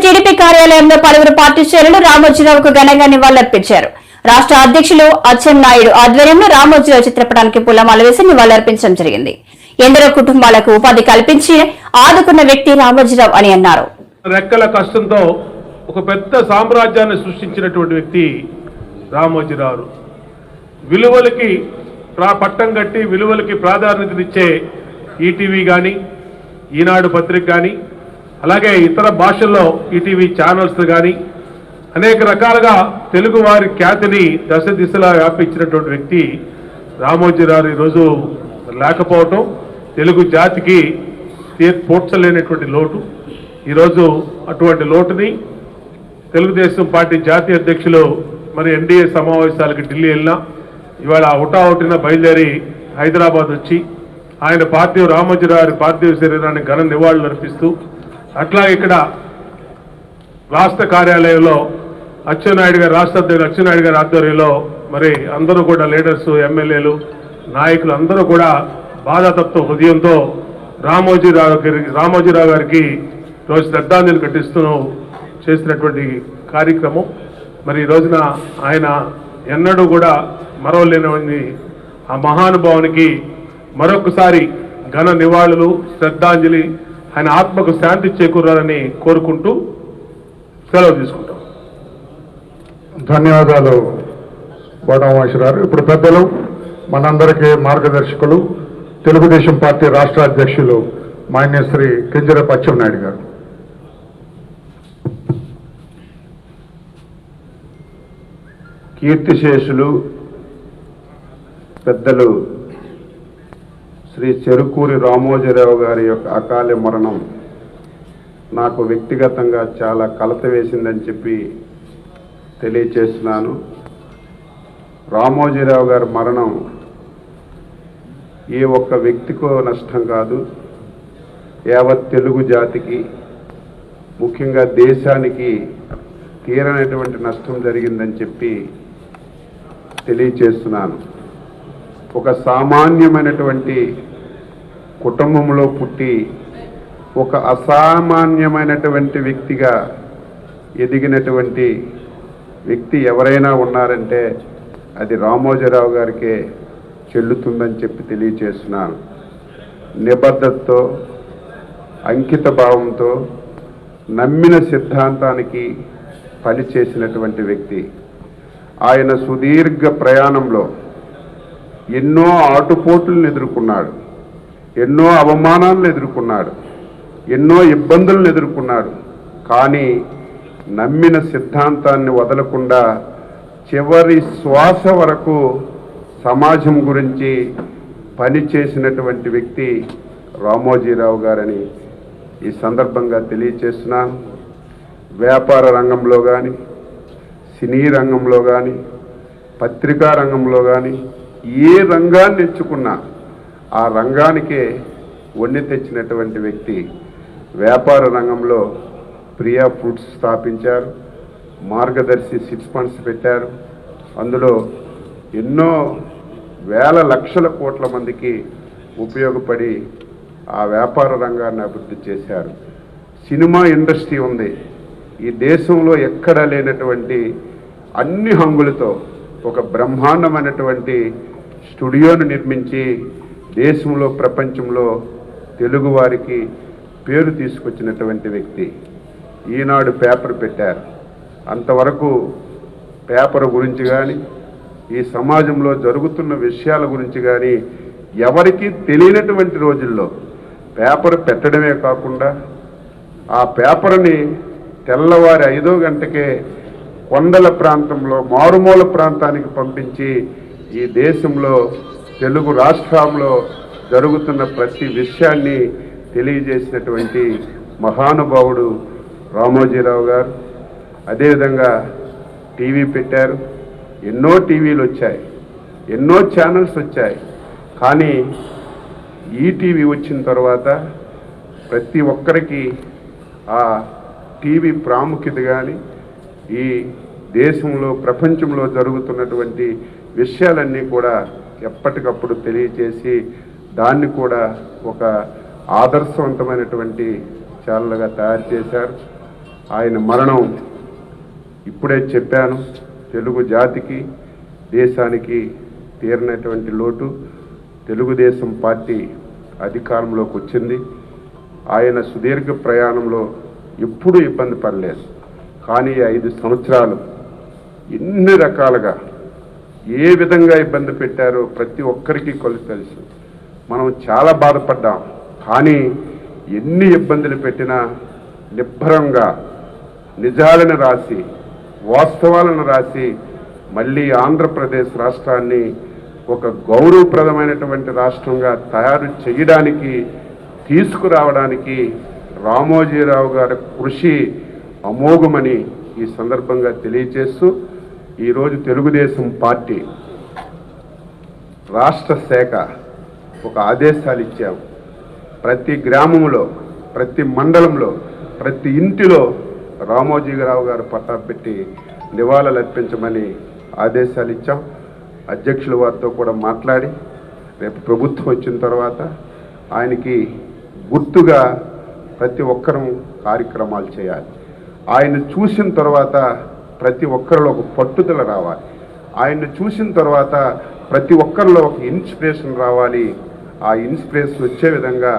TDP కార్యాలయంలో పలువురు party శ్రేణులు రామోజీరావుకు ఘనంగా నివాళులర్పించారు. రాష్ట్ర అధ్యక్షులు అచ్చెన్నాయుడు ఆధ్వర్యంలో రామోజీరావు చిత్రపటానికి పూలమాల వేసి నివాళులర్పించడం జరిగింది. ఎందరో కుటుంబాలకు ఉపాధి కల్పించి ఆదుకున్న వ్యక్తి రామోజీరావు అని అన్నారు. రెక్కల కష్టంతో ఒక పెద్ద సామ్రాజ్యాన్ని సృష్టించినటువంటి వ్యక్తి రామోజీరావు. విలువలకి పట్టం కట్టి విలువలకి ప్రాధాన్యతనిచ్చే ఈటీవీ కానీ, ఈనాడు పత్రిక కానీ, అలాగే ఇతర భాషల్లో ఈటీవీ ఛానల్స్ కానీ అనేక రకాలుగా తెలుగు వారి ఖ్యాతిని దశ దిశలా వ్యాపించినటువంటి వ్యక్తి రామోజీరావు ఈరోజు లేకపోవటం తెలుగు జాతికి పూడ్చలేనటువంటి లోటు. ఈరోజు అటువంటి లోటుని తెలుగుదేశం పార్టీ జాతీయ అధ్యక్షులు మరి ఎన్డీఏ సమావేశాలకు ఢిల్లీ వెళ్ళినా ఇవాళ హుటాహుటిన బయలుదేరి హైదరాబాద్ వచ్చి ఆయన రామోజీరావు పార్థివ శరీరాన్ని ఘన నివాళులు అర్పిస్తూ అట్లా ఇక్కడ రాష్ట్ర కార్యాలయంలో అచ్చెన్నాయుడు గారు రాష్ట్ర అధ్యక్షుడు అచ్చెన్నాయుడు గారి ఆధ్వర్యంలో మరి అందరూ కూడా లీడర్స్, ఎమ్మెల్యేలు, నాయకులు అందరూ కూడా బాధాతత్వ హృదయంతో రామోజీరావు గారికి రోజు శ్రద్ధాంజలి ఘటిస్తూ చేసినటువంటి కార్యక్రమం. మరి ఈ రోజున ఆయన ఎన్నడూ కూడా మరవలేని ఆ మహానుభావునికి మరొకసారి ఘన నివాళులు, శ్రద్ధాంజలి, ఆయన ఆత్మకు శాంతి చేకూరాలని కోరుకుంటూ సెలవు తీసుకుంటాం. ధన్యవాదాలు బోడమేశ్వరరావు. ఇప్పుడు పెద్దలు మనందరికీ మార్గదర్శకులు తెలుగుదేశం పార్టీ రాష్ట్ర అధ్యక్షులు మాన్యశ్రీ కింజరాపు అచ్చెన్నాయుడు గారు. కీర్తిశేషులు పెద్దలు శ్రీ చెరుకూరి రామోజీరావు గారి యొక్క అకాల మరణం నాకు వ్యక్తిగతంగా చాలా కలత వేసిందని చెప్పి తెలియచేస్తున్నాను. రామోజీరావు గారి మరణం ఏ ఒక్క వ్యక్తికో నష్టం కాదు, యావత్ తెలుగు జాతికి, ముఖ్యంగా దేశానికి తీరనటువంటి నష్టం జరిగిందని చెప్పి తెలియచేస్తున్నాను. ఒక సామాన్యమైనటువంటి కుటుంబంలో పుట్టి ఒక అసామాన్యమైనటువంటి వ్యక్తిగా ఎదిగినటువంటి వ్యక్తి ఎవరైనా ఉన్నారంటే అది రామోజీరావు గారికే చెల్లుతుందని చెప్పి తెలియచేస్తున్నాను. నిబద్ధతతో, అంకిత భావంతో, నమ్మిన సిద్ధాంతానికి పనిచేసినటువంటి వ్యక్తి. ఆయన సుదీర్ఘ ప్రయాణంలో ఎన్నో ఆటుపోట్లను ఎదుర్కొన్నాడు, ఎన్నో అవమానాలను ఎదుర్కొన్నాడు, ఎన్నో ఇబ్బందులను ఎదుర్కొన్నాడు. కానీ నమ్మిన సిద్ధాంతాన్ని వదలకుండా చివరి శ్వాస వరకు సమాజం గురించి పనిచేసినటువంటి వ్యక్తి రామోజీరావు గారని ఈ సందర్భంగా తెలియచేస్తున్నాను. వ్యాపార రంగంలో కానీ, సినీ రంగంలో కానీ, పత్రికా రంగంలో కానీ ఏ రంగాన్ని ఎంచుకున్నా ఆ రంగానికే వన్నె తెచ్చినటువంటి వ్యక్తి. వ్యాపార రంగంలో ప్రియా ఫుడ్స్ స్థాపించారు, మార్గదర్శి చిట్ ఫండ్స్ పెట్టారు. అందులో ఎన్నో వేల లక్షల కోట్ల మందికి ఉపయోగపడి ఆ వ్యాపార రంగాన్ని అభివృద్ధి చేశారు. సినిమా ఇండస్ట్రీ ఉంది, ఈ దేశంలో ఎక్కడా లేనటువంటి అన్ని హంగులతో ఒక బ్రహ్మాండమైనటువంటి స్టూడియోను నిర్మించి దేశంలో, ప్రపంచంలో తెలుగు వారికి పేరు తీసుకొచ్చినటువంటి వ్యక్తి. ఈనాడు పేపర్ పెట్టారు. అంతవరకు పేపర్ గురించి కానీ, ఈ సమాజంలో జరుగుతున్న విషయాల గురించి కానీ ఎవరికీ తెలియనటువంటి రోజుల్లో పేపర్ పెట్టడమే కాకుండా ఆ పేపర్ని తెల్లవారి 5 గంటకే కొండల ప్రాంతంలో, మారుమూల ప్రాంతానికి పంపించి ఈ దేశంలో, తెలుగు రాష్ట్రంలో జరుగుతున్న ప్రతి విషయాన్ని తెలియజేసినటువంటి మహానుభావుడు రామోజీరావు గారు. అదేవిధంగా టీవీ పెట్టారు, ఎన్నో టీవీలు వచ్చాయి, ఎన్నో ఛానల్స్ వచ్చాయి. కానీ ఈటీవీ వచ్చిన తర్వాత ప్రతి ఒక్కరికి ఆ టీవీ ప్రాముఖ్యత కానీ, ఈ దేశంలో, ప్రపంచంలో జరుగుతున్నటువంటి విషయాలన్నీ కూడా ఎప్పటికప్పుడు తెలియచేసి దాన్ని కూడా ఒక ఆదర్శవంతమైనటువంటి ఛానల్గా తయారు చేశారు. ఆయన మరణం ఇప్పుడే చెప్పాను. తెలుగు జాతికి దేశానికి తీరినటువంటి లోటు. తెలుగుదేశం పార్టీ అధికారంలోకి వచ్చింది. ఆయన సుదీర్ఘ ప్రయాణంలో ఎప్పుడూ ఇబ్బంది పడలేదు. కానీ 5 సంవత్సరాలు ఎన్ని రకాలుగా ఏ విధంగా ఇబ్బంది పెట్టారో ప్రతి ఒక్కరికి తెలుసు. మనం చాలా బాధపడ్డాం. కానీ ఎన్ని ఇబ్బందులు పెట్టినా నిబ్బరంగా నిజాలను రాసి వాస్తవాలను రాసి మళ్ళీ ఆంధ్రప్రదేశ్ రాష్ట్రాన్ని ఒక గౌరవప్రదమైనటువంటి రాష్ట్రంగా తయారు చేయడానికి తీసుకురావడానికి రామోజీరావు గారి కృషి అమోఘమని ఈ సందర్భంగా తెలియజేస్తూ ఈరోజు తెలుగుదేశం పార్టీ రాష్ట్ర శాఖ ఒక ఆదేశాలు ఇచ్చాం. ప్రతి గ్రామంలో, ప్రతి మండలంలో, ప్రతి ఇంటిలో రామోజీరావు గారు పట్టా పెట్టి నివాళులు అర్పించమని ఆదేశాలు ఇచ్చాం. అధ్యక్షుల వారితో కూడా మాట్లాడి రేపు ప్రభుత్వం వచ్చిన తర్వాత ఆయనకి గుర్తుగా ప్రతి ఒక్కరూ కార్యక్రమాలు చేయాలి. ఆయన చూసిన తర్వాత ప్రతి ఒక్కరిలో ఒక పట్టుదల రావాలి. ఆయన్ని చూసిన తర్వాత ప్రతి ఒక్కరిలో ఒక ఇన్స్పిరేషన్ రావాలి. ఆ ఇన్స్పిరేషన్ వచ్చే విధంగా